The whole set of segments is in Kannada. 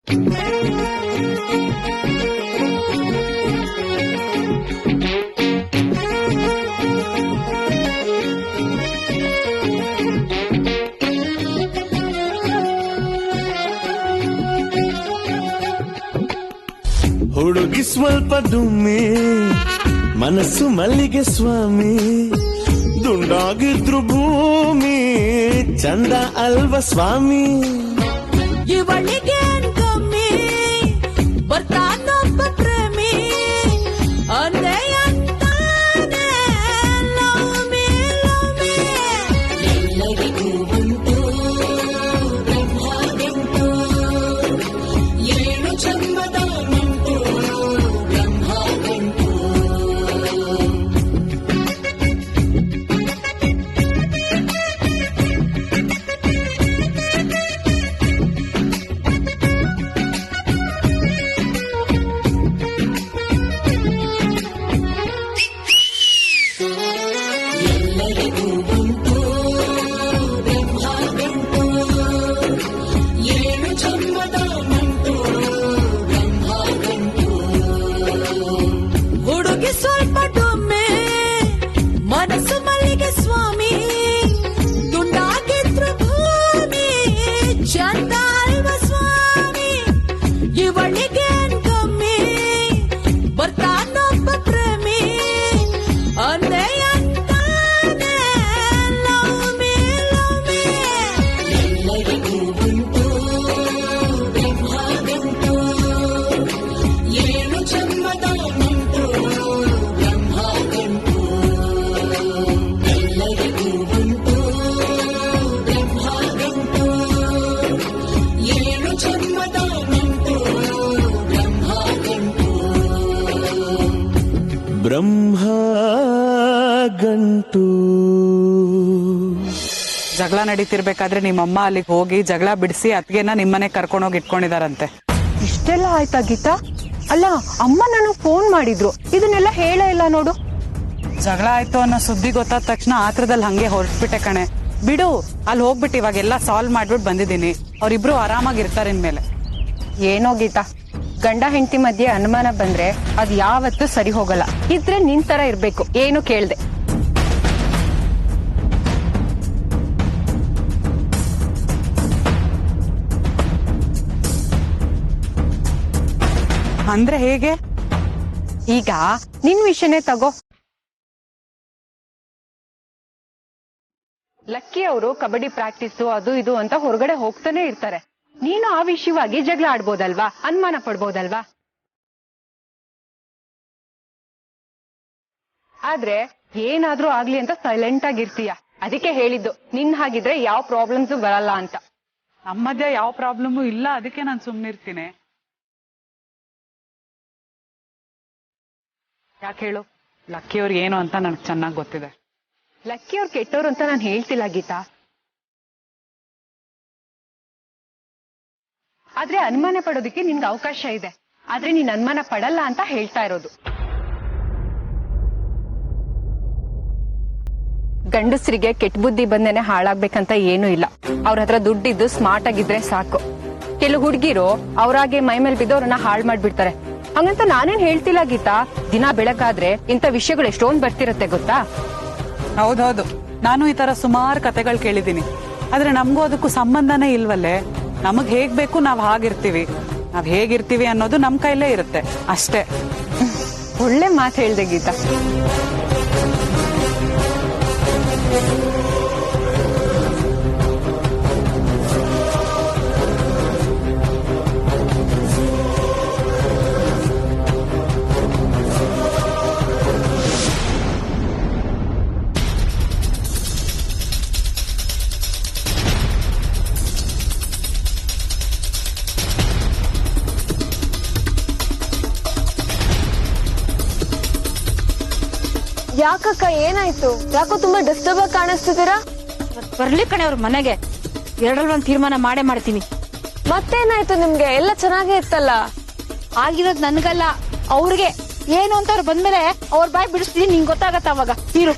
ಹುಡುಗಿ ಸ್ವಲ್ಪ ದುಮ್ಮಿ ಮನಸ್ಸು ಮಲ್ಲಿಗೆ ಸ್ವಾಮಿ ದುಂಡಾಗಿದ್ರು ಭೂಮಿ ಚಂದ ಅಲ್ವ ಸ್ವಾಮಿ ಇವಳಿಗೆ ಕಮ್ಮಿ ಬರ್ತಾನೊಬ್ಬ ಪ್ರೇಮಿ ಅಂದೇ ಅಂತಾನೆ ಲವ್ ಮೀ ಎಲ್ಲರಿಗೂ ಉಂಟು ಬ್ರಹ್ಮಗಂಟು ಏಳು ಜನ್ಮದ ನಂಟು ಬ್ರಹ್ಮಗಂಟು ಎಲ್ಲರಿಗೂ ಉಂಟು ಬ್ರಹ್ಮಗಂಟು ಏಳು ಜನ್ಮದ ನಂಟು ಬ್ರಹ್ಮಗಂಟು ಹುಡುಗಿ ಸ್ವಲ್ಪ ಡುಮ್ಮೆ ಮನಸ್ಸು ಮಲ್ಲಿಗೆ ಸ್ವಾಮಿ ದುಂಡಾಗಿದ್ರು ಭೂಮಿ ಚಂದ ಅಲ್ವ ಸ್ವಾಮಿ ಇವಳಿಗೆ ಕಮ್ಮಿ ಬರ್ತಾನೊಬ್ಬ ಪ್ರೇಮಿ ಅಂದೇ ಅಂತಾನೆ ಲವ್ ಮೀ ಎಲ್ಲರಿಗೂ ಉಂಟು ಬ್ರಹ್ಮಗಂಟು ಏಳು ಜನ್ಮದ ನಂಟು ಬ್ರಹ್ಮಗಂಟು ಎಲ್ಲರಿಗೂ ಉಂಟು ಬ್ರಹ್ಮಗಂಟು ಏಳು ಜನ್ಮದ ನಂಟು ಬ್ರಹ್ಮಗಂಟು ಬ್ರಹ್ಮಗಂಟು. ಜಗಳ ನಡೀತಿರ್ಬೇಕಾದ್ರೆ ನಿಮ್ಮಮ್ಮ ಅಲ್ಲಿಗೆ ಹೋಗಿ ಜಗಳ ಬಿಡಿಸಿ ಅತ್ಗೆನ ನಿಮ್ಮನೆ ಕರ್ಕೊಂಡೋಗಿ ಇಟ್ಕೊಂಡಿದಾರಂತೆ. ಇಷ್ಟೆಲ್ಲ ಆಯ್ತಾ ಗೀತಾ? ಅಲ್ಲ, ಅಮ್ಮ ನನಗೆ ಫೋನ್ ಮಾಡಿದ್ರು, ಇದನ್ನೆಲ್ಲ ಹೇಳೇ ಇಲ್ಲ ನೋಡು. ಜಗಳ ಆಯ್ತು ಅನ್ನೋ ಸುದ್ದಿ ಗೊತ್ತಾದ ತಕ್ಷಣ ಆತ್ರದಲ್ಲಿ ಹಂಗೆ ಹೊರಟ್ಬಿಟ್ಟೆ ಕಣೆ. ಬಿಡು, ಅಲ್ಲಿ ಹೋಗ್ಬಿಟ್ಟು ಇವಾಗೆಲ್ಲ ಸಾಲ್ವ್ ಮಾಡ್ಬಿಟ್ಟು ಬಂದಿದ್ದೀನಿ. ಅವ್ರಿಬ್ರು ಆರಾಮಾಗಿರ್ತಾರೆ ಇನ್ಮೇಲೆ. ಏನೋ ಗೀತಾ, ಗಂಡ ಹೆಂಡತಿ ಮಧ್ಯೆ ಅನುಮಾನ ಬಂದ್ರೆ ಅದ್ ಯಾವತ್ತೂ ಸರಿ ಹೋಗಲ್ಲ. ಇದ್ರೆ ನಿನ್ ತರ ಇರ್ಬೇಕು, ಏನು ಕೇಳ್ದೆ. ಅಂದ್ರೆ ಹೇಗೆ? ಈಗ ನಿನ್ ವಿಷಯನೇ ತಗೋ. ಲಕ್ಕಿ ಅವರು ಕಬಡ್ಡಿ ಪ್ರಾಕ್ಟೀಸು ಅದು ಇದು ಅಂತ ಹೊರಗಡೆ ಹೋಗ್ತಾನೆ ಇರ್ತಾರೆ. ನೀನು ಆ ವಿಷಯವಾಗಿ ಜಗಳ ಆಡ್ಬೋದಲ್ವಾ, ಅನುಮಾನ ಪಡ್ಬೋದಲ್ವಾ? ಆದ್ರೆ ಏನಾದ್ರೂ ಆಗ್ಲಿ ಅಂತ ಸೈಲೆಂಟ್ ಆಗಿರ್ತೀಯ. ಅದಕ್ಕೆ ಹೇಳಿದ್ದು, ನಿನ್ ಹಾಗಿದ್ರೆ ಯಾವ ಪ್ರಾಬ್ಲಮ್ಸ್ ಬರಲ್ಲ ಅಂತ. ನಮ್ಮ ಮಧ್ಯ ಯಾವ ಪ್ರಾಬ್ಲಮು ಇಲ್ಲ, ಅದಕ್ಕೆ ನಾನು ಸುಮ್ನಿರ್ತೀನಿ. ಯಾಕೆ ಹೇಳು? ಲಕ್ಕಿಯವ್ರು ಏನು ಅಂತ ನನಗೆ ಚೆನ್ನಾಗಿ ಗೊತ್ತಿದೆ. ಲಕ್ಕಿ ಅವ್ರು ಕೆಟ್ಟೋರು ಅಂತ ನಾನು ಹೇಳ್ತಿಲ್ಲ ಗೀತಾ, ಆದ್ರೆ ಅನುಮಾನ ಪಡೋದಕ್ಕೆ ನಿನ್ಗೆ ಅವಕಾಶ ಇದೆ. ಆದ್ರೆ ನೀನ್ ಅನುಮಾನ ಪಡಲ್ಲ ಅಂತ ಹೇಳ್ತಾ ಇರೋದು. ಗಂಡಸರಿಗೆ ಕೆಟ್ಟ ಬುದ್ಧಿ ಬಂದೇನೆ ಹಾಳಾಗ್ಬೇಕಂತ ಏನೂ ಇಲ್ಲ. ಅವ್ರ ಹತ್ರ ದುಡ್ಡಿದ್ದು ಸ್ಮಾರ್ಟ್ ಆಗಿದ್ರೆ ಸಾಕು. ಕೆಲವು ಹುಡುಗಿರು ಅವ್ರಾಗೆ ಮೈ ಮೇಲೆ ಬಿದ್ದವ್ರನ್ನ ಹಾಳು ಮಾಡ್ಬಿಡ್ತಾರೆ. ಹಂಗಂತ ನಾನೇನ್ ಹೇಳ್ತಿಲ್ಲ ಗೀತಾ, ದಿನ ಬೆಳಗಾದ್ರೆ ಇಂಥ ವಿಷಯಗಳು ಎಷ್ಟೊಂದು ಬರ್ತಿರತ್ತೆ ಗೊತ್ತಾ. ಹೌದೌದು, ನಾನು ಈ ತರ ಸುಮಾರು ಕತೆಗಳು ಕೇಳಿದೀನಿ. ಆದ್ರೆ ನಮಗೂ ಅದಕ್ಕೂ ಸಂಬಂಧನೇ ಇಲ್ವಲ್ಲೇ. ನಮಗ್ ಹೇಗ್ ಬೇಕು ನಾವ್ ಹಾಗಿರ್ತೀವಿ. ನಾವ್ ಹೇಗಿರ್ತೀವಿ ಅನ್ನೋದು ನಮ್ ಕೈಲೇ ಇರುತ್ತೆ ಅಷ್ಟೇ. ಒಳ್ಳೆ ಮಾತು ಹೇಳ್ದೆ ಗೀತಾ. ಯಾಕಕ್ಕ ಏನಾಯ್ತು? ಯಾಕೋ ತುಂಬಾ ಡಿಸ್ಟರ್ಬ್ ಆಗಿ ಕಾಣಿಸ್ತಿದ್ದೀರಾ? ಬರ್ಲಿ ಕಣೆ ಅವ್ರ ಮನೆಗೆ, ಎರಡರಲ್ಲಿ ಒಂದು ತೀರ್ಮಾನ ಮಾಡೇ ಮಾಡ್ತೀನಿ. ಮತ್ತೇನಾಯ್ತು ನಿಮ್ಗೆ? ಎಲ್ಲ ಚೆನ್ನಾಗೇ ಇತ್ತಲ್ಲ. ಆಗಿರೋದ್ ನನ್ಗಲ್ಲ, ಅವ್ರಿಗೆ. ಏನು ಅಂತ ಅವ್ರು ಬಂದ್ಮೇಲೆ ಅವ್ರ ಬಾಯ್ ಬಿಡಿಸ್ತೀನಿ, ನಿಂಗೆ ಗೊತ್ತಾಗತ್ತ ಅವಾಗ. ಇರು.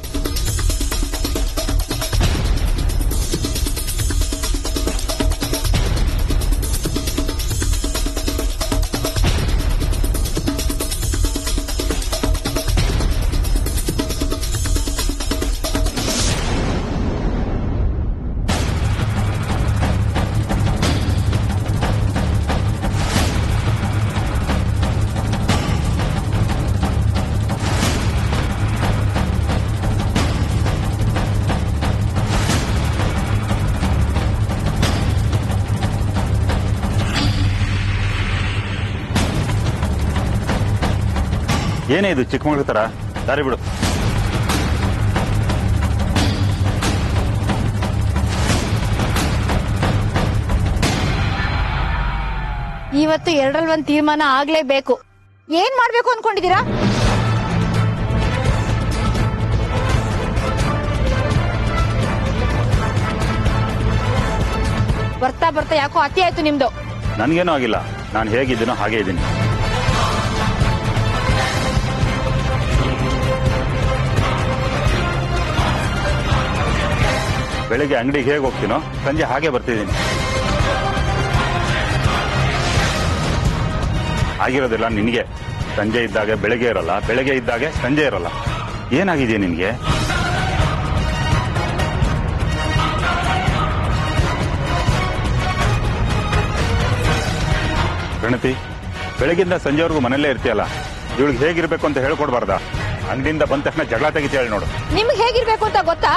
ಏನೇ ಇದು ಚಿಕ್ಕಮಗಳೂರು ತರ? ದಾರಿ ಬಿಡು. ಇವತ್ತು ಎರಡರಲ್ಲಿ ಒಂದ್ ತೀರ್ಮಾನ ಆಗ್ಲೇಬೇಕು. ಏನ್ ಮಾಡ್ಬೇಕು ಅನ್ಕೊಂಡಿದೀರಾ? ಬರ್ತಾ ಬರ್ತಾ ಯಾಕೋ ಅತಿ ಆಯ್ತು ನಿಮ್ದು. ನನ್ಗೇನೂ ಆಗಿಲ್ಲ, ನಾನು ಹೇಗಿದ್ದೀನೋ ಹಾಗೆ ಇದ್ದೀನಿ. ಬೆಳಿಗ್ಗೆ ಅಂಗಡಿಗೆ ಹೇಗೆ ಹೋಗ್ತೀನೋ ಸಂಜೆ ಹಾಗೆ ಬರ್ತಿದ್ದೀನಿ. ಆಗಿರೋದಿಲ್ಲ ನಿನಗೆ. ಸಂಜೆ ಇದ್ದಾಗ ಬೆಳಗ್ಗೆ ಇರಲ್ಲ, ಬೆಳಗ್ಗೆ ಇದ್ದಾಗ ಸಂಜೆ ಇರಲ್ಲ. ಏನಾಗಿದೆಯಾ ನಿನಗೆ? ಗಣತಿ, ಬೆಳಗಿಂದ ಸಂಜೆವರೆಗೂ ಮನೆಯಲ್ಲೇ ಇರ್ತೀಯಲ್ಲ, ಇವಳಿಗೆ ಹೇಗಿರ್ಬೇಕು ಅಂತ ಹೇಳ್ಕೊಡ್ಬಾರ್ದ? ಅಂಗಡಿಯಿಂದ ಬಂದ ತಕ್ಷಣ ಜಗಳ ತೆಗಿತ ಹೇಳಿ ನೋಡು. ನಿಮ್ಗೆ ಹೇಗಿರ್ಬೇಕು ಅಂತ ಗೊತ್ತಾ?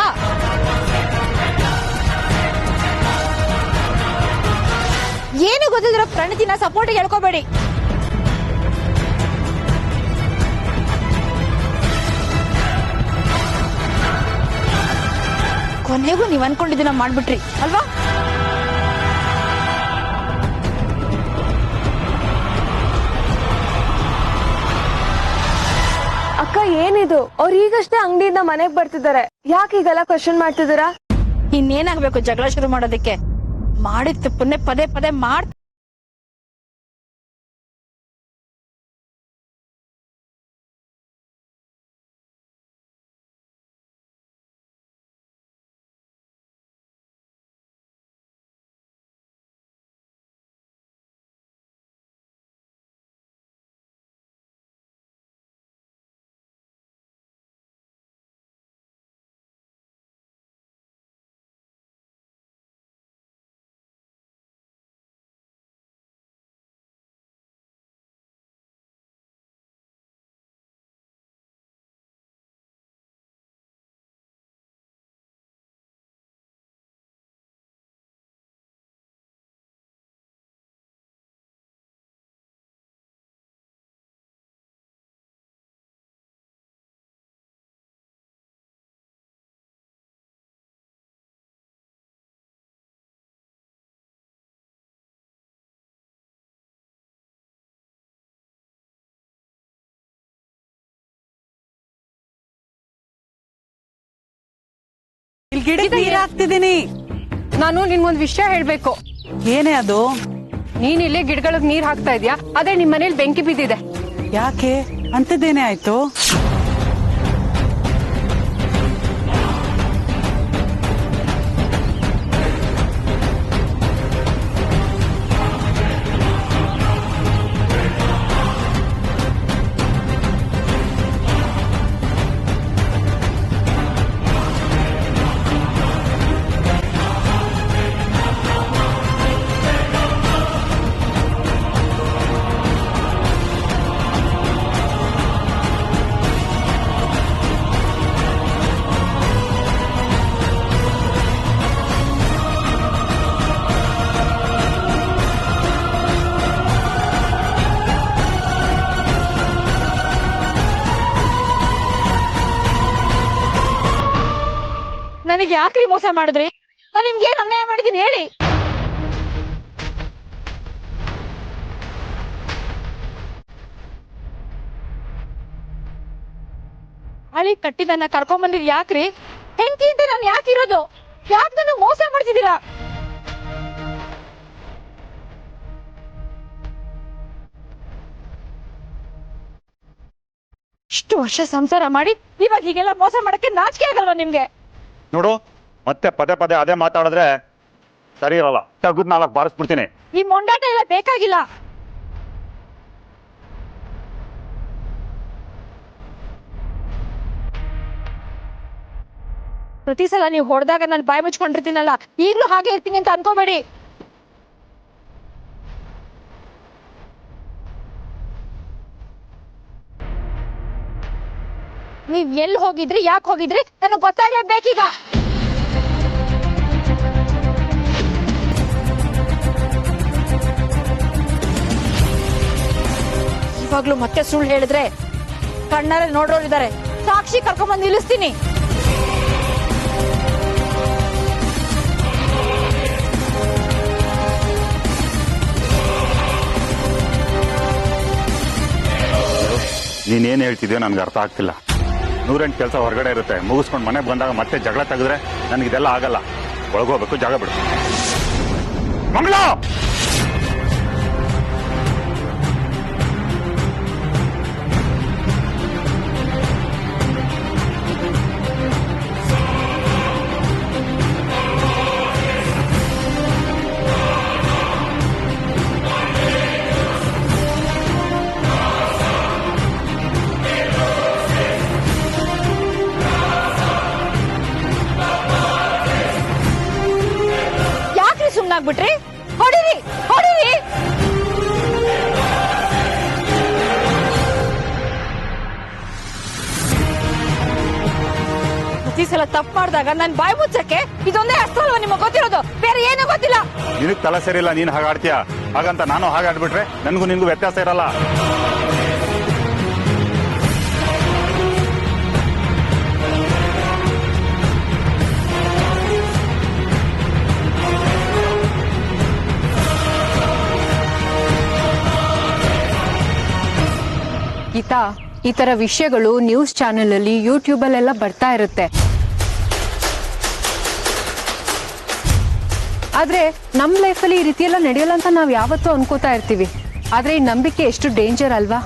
ಏನು ಗೊತ್ತಿದ್ರು ಪ್ರಣತಿನ ಸಪೋರ್ಟ್ ಹೇಳ್ಕೋಬೇಡಿ. ಕೊನೆಗೂ ನೀವ್ ಅನ್ಕೊಂಡಿದ್ದೀನ ಮಾಡ್ಬಿಟ್ರಿ ಅಲ್ವಾ? ಅಕ್ಕ ಏನಿದು? ಅವ್ರು ಈಗಷ್ಟೇ ಅಂಗಡಿಯಿಂದ ಮನೆಗ್ ಬರ್ತಿದ್ದಾರೆ, ಯಾಕೆ ಈಗೆಲ್ಲ ಕ್ವಶನ್ ಮಾಡ್ತಿದ್ದೀರಾ? ಇನ್ನೇನಾಗ್ಬೇಕು ಜಗಳ ಶುರು ಮಾಡೋದಕ್ಕೆ? ಮಾಡಿದ ತಪ್ಪನ್ನೇ ಪದೇ ಪದೇ ಮಾಡ್. ಇಲ್ಲಿ ಗಿಡಕ್ಕೆ ನೀರ್ ಹಾಕ್ತಿದ್ದೀನಿ. ನಾನು ನಿನ್ಗೊಂದ್ ವಿಷಯ ಹೇಳ್ಬೇಕು. ಏನೇ ಅದು? ನೀನ್ ಇಲ್ಲಿ ಗಿಡಗಳಿಗೆ ನೀರ್ ಹಾಕ್ತಾ ಇದ್ಯಾ, ಅದೇ ನಿಮ್ ಮನೇಲಿ ಬೆಂಕಿ ಬಿದ್ದಿದೆ. ಯಾಕೆ? ಅಂತದ್ದೇನೇ ಆಯ್ತು? ನನಗೆ ಯಾಕ್ರಿ ಮೋಸ ಮಾಡಿದ್ರಿ? ನಾನು ನಿಮ್ಗೆ ಏನ್ ಅನ್ಯಾಯ ಮಾಡಿದೀನಿ ಹೇಳಿ? ಹಳಿ ಕಟ್ಟಿದನ್ನ ಕರ್ಕೊಂಡ್ ಬಂದಿದ್ ಯಾಕ್ರಿ? ಹೆಂಡತಿ ಅಂತ ನಾನು ಯಾಕಿರೋದು? ಯಾಕೆ ನನ್ನ ಮೋಸ ಮಾಡ್ತಿದ್ದೀರಾ? ಇಷ್ಟು ವರ್ಷ ಸಂಸಾರ ಮಾಡಿ ಇವಾಗ ಹೀಗೆಲ್ಲ ಮೋಸ ಮಾಡಕ್ಕೆ ನಾಚಿಕೆ ಆಗಲ್ವಾ ನಿಮ್ಗೆ? ನೋಡು, ಮತ್ತೆ ಪದೇ ಪದೇ ಅದೇ ಮಾತಾಡಿದ್ರೆ ಸರಿ ಇರಲ್ಲ. ತೆಗೆದು 4 ಬಾರಿಸ್ಬಿಡ್ತೀನಿ. ಈ ಮೊಂಡಾಟ ಎಲ್ಲ ಬೇಕಾಗಿಲ್ಲ. ಪ್ರತಿ ಸಲ ನೀವು ಹೊಡೆದಾಗ ನಾನು ಬಾಯಿ ಮುಚ್ಕೊಂಡಿರ್ತೀನಲ್ಲ, ಈಗ್ಲೂ ಹಾಗೆ ಇರ್ತೀನಿ ಅಂತ ಅನ್ಕೋಬೇಡಿ. ನೀವ್ ಎಲ್ಲಿ ಹೋಗಿದ್ರಿ, ಯಾಕೆ ಹೋಗಿದ್ರಿ ನನಗೆ ಗೊತ್ತಾಗಬೇಕೀಗ. ಇವಾಗ್ಲೂ ಮತ್ತೆ ಸುಳ್ಳು ಹೇಳಿದ್ರೆ ಕಣ್ಣಲ್ಲಿ ನೋಡೋರಿದ್ದಾರೆ. ಸಾಕ್ಷಿ ಕರ್ಕೊಂಡ್ಬಂದು ನಿಲ್ಲಿಸ್ತೀನಿ. ನೀನೇನ್ ಹೇಳ್ತಿದ್ಯೋ ನನ್ಗೆ ಅರ್ಥ ಆಗ್ತಿಲ್ಲ. 108 ಕೆಲಸ ಹೊರಗಡೆ ಇರುತ್ತೆ, ಮುಗಿಸ್ಕೊಂಡು ಮನೆಗೆ ಬಂದಾಗ ಮತ್ತೆ ಜಗಳ ತೆಗೆದ್ರೆ ನನಗಿದೆಲ್ಲ ಆಗಲ್ಲ. ಒಳಗೋಗ್ಬೇಕು, ಜಾಗ ಬಿಡು. ಮಂಗಳ, ಯಾಕ್ರಿ ಸುಮ್ನಾಗ್ಬಿಟ್ರಿ? ಹೊಡಿರಿ ಹೊಡಿರಿ. ಪ್ರತಿ ಸಲ ತಪ್ಪು ಮಾಡಿದಾಗ ನನ್ ಬಾಯಿ ಮುಚ್ಚಕ್ಕೆ ಇದೊಂದೇ ಅಸ್ತ್ರ ಅಲ್ವಾ ನಿಮಗೆ ಗೊತ್ತಿರೋದು? ಬೇರೆ ಏನೂ ಗೊತ್ತಿಲ್ಲ. ನಿನಗ್ ತಲೆ ಸರಿಯಿಲ್ಲ, ನೀನ್ ಹಾಗಾಡ್ತೀಯ. ಹಾಗಂತ ನಾನು ಹಾಗಾಡ್ಬಿಟ್ರೆ ನನಗೂ ನಿನ್ಗೂ ವ್ಯತ್ಯಾಸ ಇರಲ್ಲ. ಗೀತಾ, ಈ ತರ ವಿಷಯಗಳು ನ್ಯೂಸ್ ಚಾನೆಲ್ ಅಲ್ಲಿ, ಯೂಟ್ಯೂಬ್ ಅಲ್ಲೆಲ್ಲ ಬರ್ತಾ ಇರುತ್ತೆ. ಆದ್ರೆ ನಮ್ ಲೈಫಲ್ಲಿ ಈ ರೀತಿ ಎಲ್ಲ ನಡೆಯಲ್ಲ ಅಂತ ನಾವ್ ಯಾವತ್ತೂ ಅನ್ಕೋತಾ ಇರ್ತೀವಿ. ಆದ್ರೆ ಈ ನಂಬಿಕೆ ಎಷ್ಟು ಡೇಂಜರ್ ಅಲ್ವಾ?